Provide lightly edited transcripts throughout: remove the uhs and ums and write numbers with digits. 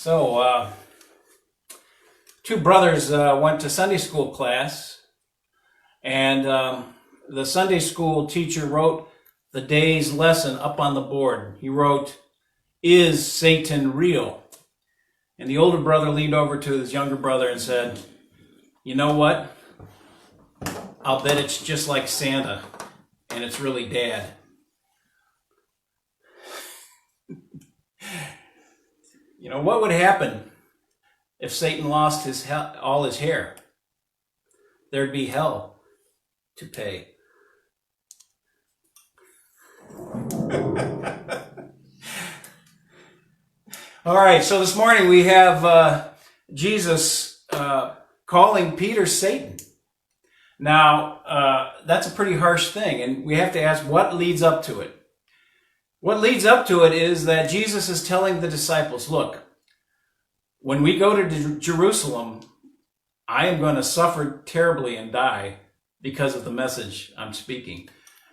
So, two brothers went to Sunday school class, and the Sunday school teacher wrote the day's lesson up on the board. He wrote, "Is Satan real?" And the older brother leaned over to his younger brother and said, "You know what? I'll bet it's just like Santa, and it's really Dad." You know, what would happen if Satan lost all his hair? There'd be hell to pay. All right, so this morning we have Jesus calling Peter Satan. Now, that's a pretty harsh thing, and we have to ask what leads up to it. What leads up to it is that Jesus is telling the disciples, look, when we go to Jerusalem, I am going to suffer terribly and die because of the message I'm speaking.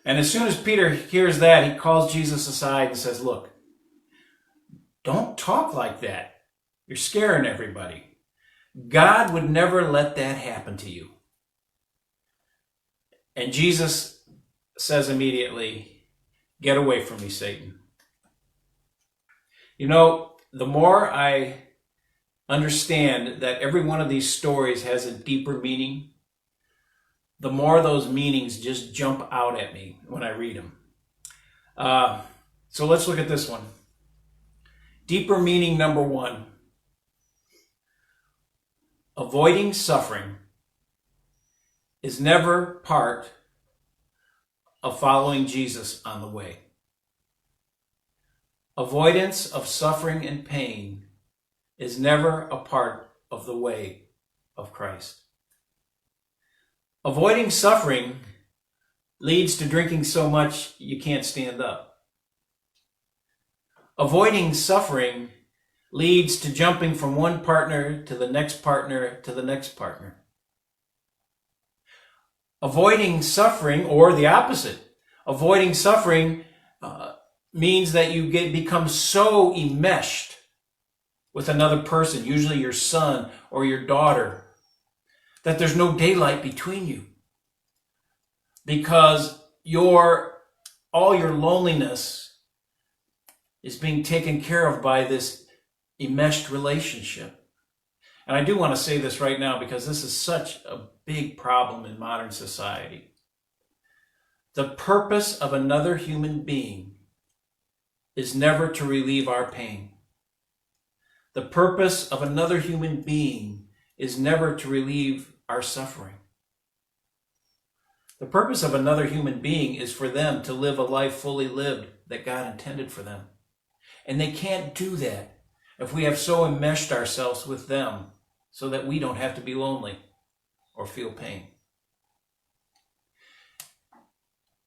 And as soon as Peter hears that, he calls Jesus aside and says, look, don't talk like that. You're scaring everybody. God would never let that happen to you. And Jesus says immediately, "Get away from me, Satan." You know, the more I understand that every one of these stories has a deeper meaning, the more those meanings just jump out at me when I read them. So let's look at this one. Deeper meaning number one. Avoiding suffering is never part of following Jesus on the way. Avoidance of suffering and pain is never a part of the way of Christ. Avoiding suffering leads to drinking so much you can't stand up. Avoiding suffering leads to jumping from one partner to the next partner to the next partner. Avoiding suffering, or the opposite, avoiding suffering means that you become so enmeshed with another person, usually your son or your daughter, that there's no daylight between you. Because all your loneliness is being taken care of by this enmeshed relationship. And I do want to say this right now because this is such a big problem in modern society. The purpose of another human being is never to relieve our pain. The purpose of another human being is never to relieve our suffering. The purpose of another human being is for them to live a life fully lived that God intended for them. And they can't do that if we have so enmeshed ourselves with them so that we don't have to be lonely or feel pain.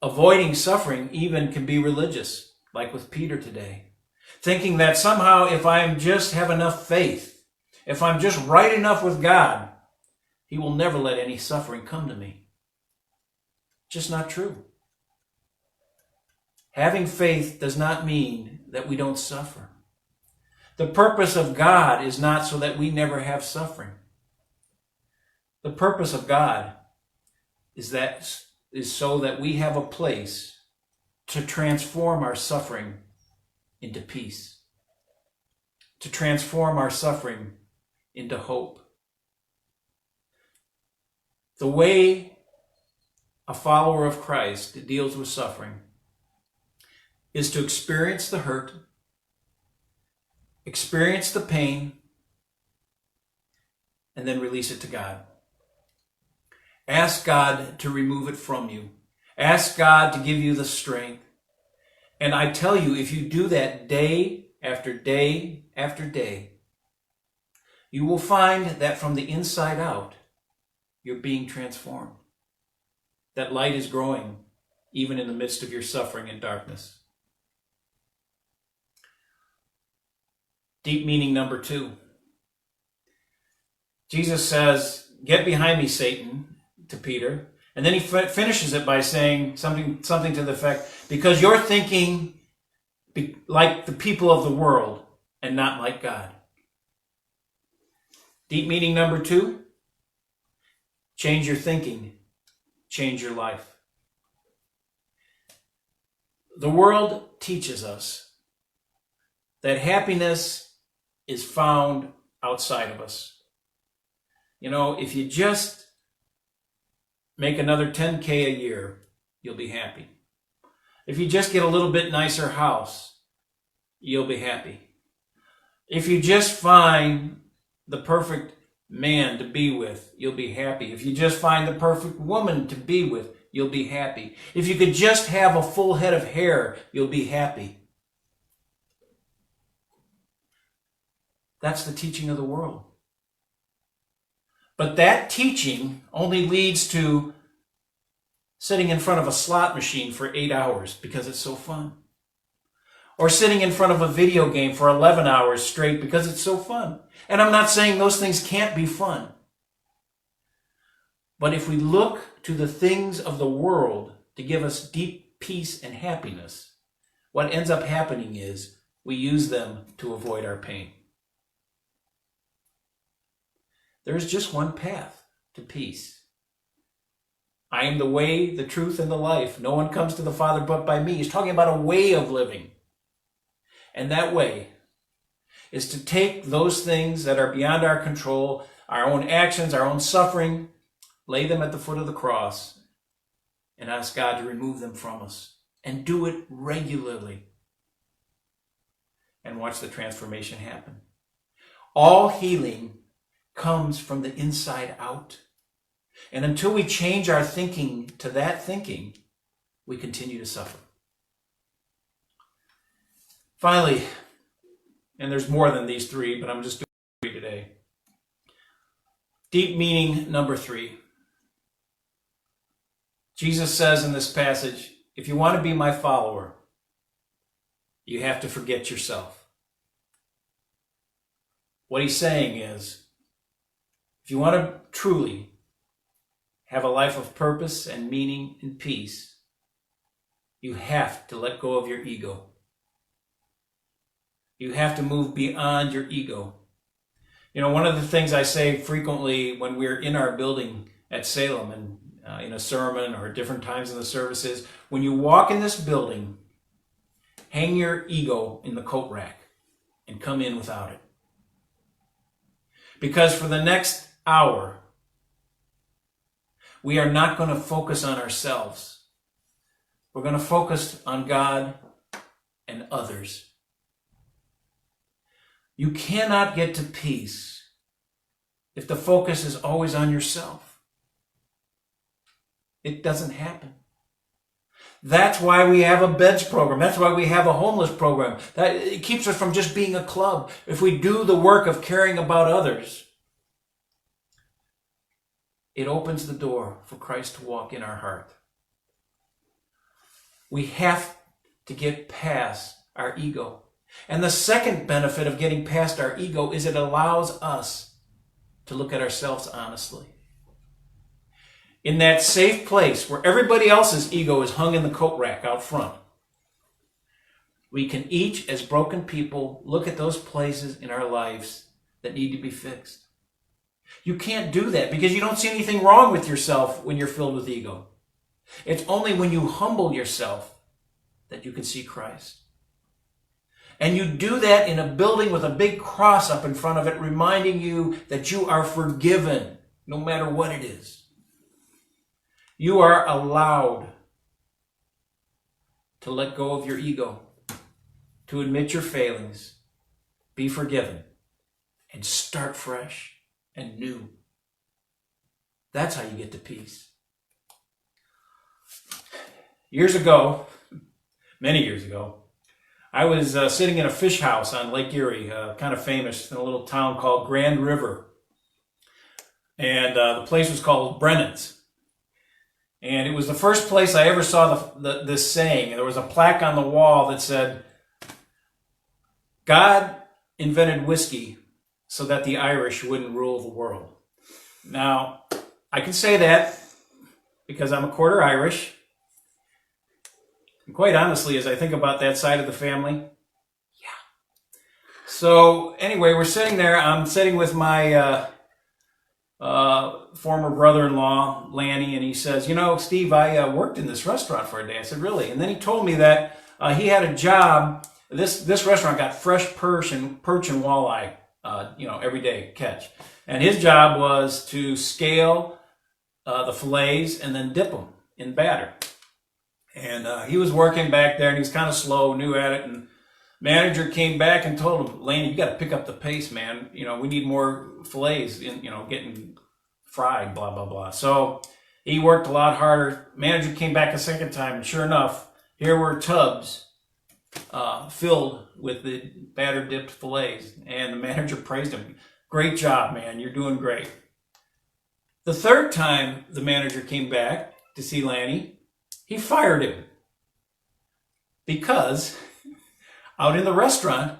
Avoiding suffering even can be religious, like with Peter today. Thinking that somehow if I just have enough faith, if I'm just right enough with God, He will never let any suffering come to me. Just not true. Having faith does not mean that we don't suffer. The purpose of God is not so that we never have suffering. The purpose of God is so that we have a place to transform our suffering into peace, to transform our suffering into hope. The way a follower of Christ deals with suffering is to experience the hurt, experience the pain, and then release it to God. Ask God to remove it from you. Ask God to give you the strength. And I tell you, if you do that day after day after day, you will find that from the inside out, you're being transformed. That light is growing even in the midst of your suffering and darkness. Deep meaning number two. Jesus says, "Get behind me, Satan," to Peter. And then he finishes it by saying something to the effect, because you're thinking like the people of the world and not like God. Deep meaning number 2, change your thinking, change your life. The world teaches us that happiness is found outside of us. You know, if you just make another 10K a year, you'll be happy. If you just get a little bit nicer house, you'll be happy. If you just find the perfect man to be with, you'll be happy. If you just find the perfect woman to be with, you'll be happy. If you could just have a full head of hair, you'll be happy. That's the teaching of the world. But that teaching only leads to sitting in front of a slot machine for 8 hours because it's so fun. Or sitting in front of a video game for 11 hours straight because it's so fun. And I'm not saying those things can't be fun. But if we look to the things of the world to give us deep peace and happiness, what ends up happening is we use them to avoid our pain. There's just one path to peace. I am the way, the truth, and the life. No one comes to the Father but by me. He's talking about a way of living. And that way is to take those things that are beyond our control, our own actions, our own suffering, lay them at the foot of the cross, and ask God to remove them from us. And do it regularly. And watch the transformation happen. All healing comes from the inside out. And until we change our thinking to that thinking, we continue to suffer. Finally, and there's more than these 3, but I'm just doing 3 today. Deep meaning number 3. Jesus says in this passage, if you want to be my follower, you have to forget yourself. What he's saying is, if you want to truly have a life of purpose and meaning and peace, you have to let go of your ego. You have to move beyond your ego. You know, one of the things I say frequently when we're in our building at Salem and in a sermon or different times in the service is, when you walk in this building, hang your ego in the coat rack and come in without it. Because for the next hour, we are not going to focus on ourselves. We're going to focus on God and others. You cannot get to peace if the focus is always on yourself. It doesn't happen. That's why we have a beds program. That's why we have a homeless program. That it keeps us from just being a club. If we do the work of caring about others, it opens the door for Christ to walk in our heart. We have to get past our ego. And the second benefit of getting past our ego is it allows us to look at ourselves honestly. In that safe place where everybody else's ego is hung in the coat rack out front, we can each, as broken people, look at those places in our lives that need to be fixed. You can't do that because you don't see anything wrong with yourself when you're filled with ego. It's only when you humble yourself that you can see Christ. And you do that in a building with a big cross up in front of it, reminding you that you are forgiven, no matter what it is. You are allowed to let go of your ego, to admit your failings, be forgiven, and start fresh and new. That's how you get to peace. Years ago, many years ago, I was sitting in a fish house on Lake Erie, kind of famous, in a little town called Grand River. And the place was called Brennan's. And it was the first place I ever saw this saying. There was a plaque on the wall that said, God invented whiskey so that the Irish wouldn't rule the world. Now, I can say that because I'm a quarter Irish. And quite honestly, as I think about that side of the family, yeah. So anyway, we're sitting there. I'm sitting with my former brother-in-law, Lanny, and he says, you know, Steve, I worked in this restaurant for a day. I said, really? And then he told me that he had a job. This restaurant got fresh perch and walleye, every day catch. And his job was to scale the fillets and then dip them in batter. And he was working back there, and he was kind of slow, new at it. And manager came back and told him, Laney, you got to pick up the pace, man. You know, we need more fillets, getting fried, blah, blah, blah. So he worked a lot harder. Manager came back a second time, and sure enough, here were tubs filled with the batter dipped fillets. And the manager praised him. Great job, man. You're doing great. The third time the manager came back to see Lanny, he fired him because out in the restaurant,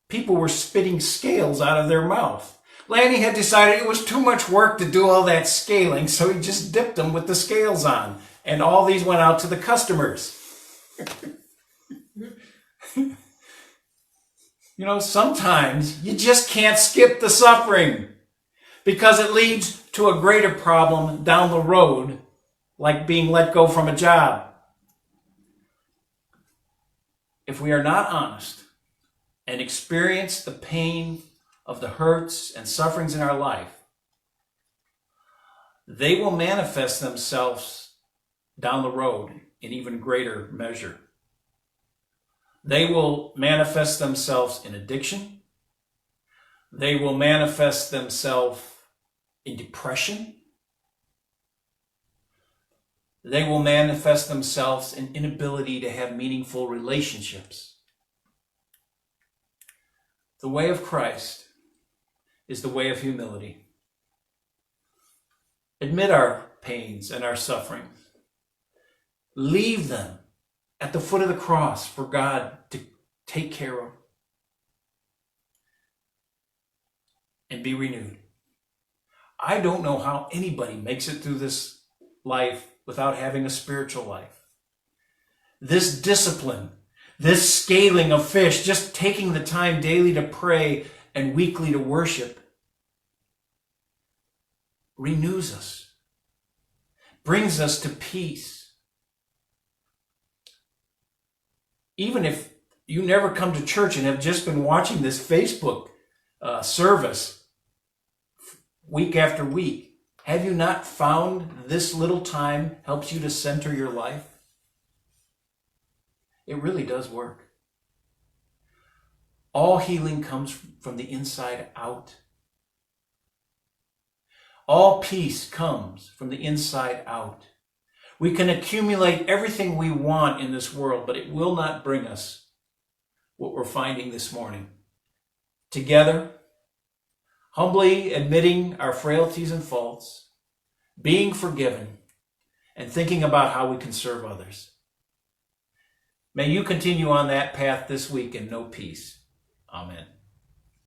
people were spitting scales out of their mouth. Lanny had decided it was too much work to do all that scaling, so he just dipped them with the scales on. And all these went out to the customers. Sometimes you just can't skip the suffering because it leads to a greater problem down the road, like being let go from a job. If we are not honest and experience the pain of the hurts and sufferings in our life, they will manifest themselves down the road in even greater measure. They will manifest themselves in addiction. They will manifest themselves in depression. They will manifest themselves in inability to have meaningful relationships. The way of Christ is the way of humility. Admit our pains and our sufferings. Leave them at the foot of the cross for God to take care of. And be renewed. I don't know how anybody makes it through this life without having a spiritual life. This discipline, this scaling of fish, just taking the time daily to pray and weekly to worship, renews us, brings us to peace. Even if you never come to church and have just been watching this Facebook service week after week, have you not found this little time helps you to center your life? It really does work. All healing comes from the inside out. All peace comes from the inside out. We can accumulate everything we want in this world, but it will not bring us what we're finding this morning. Together, humbly admitting our frailties and faults, being forgiven, and thinking about how we can serve others. May you continue on that path this week and know peace. Amen.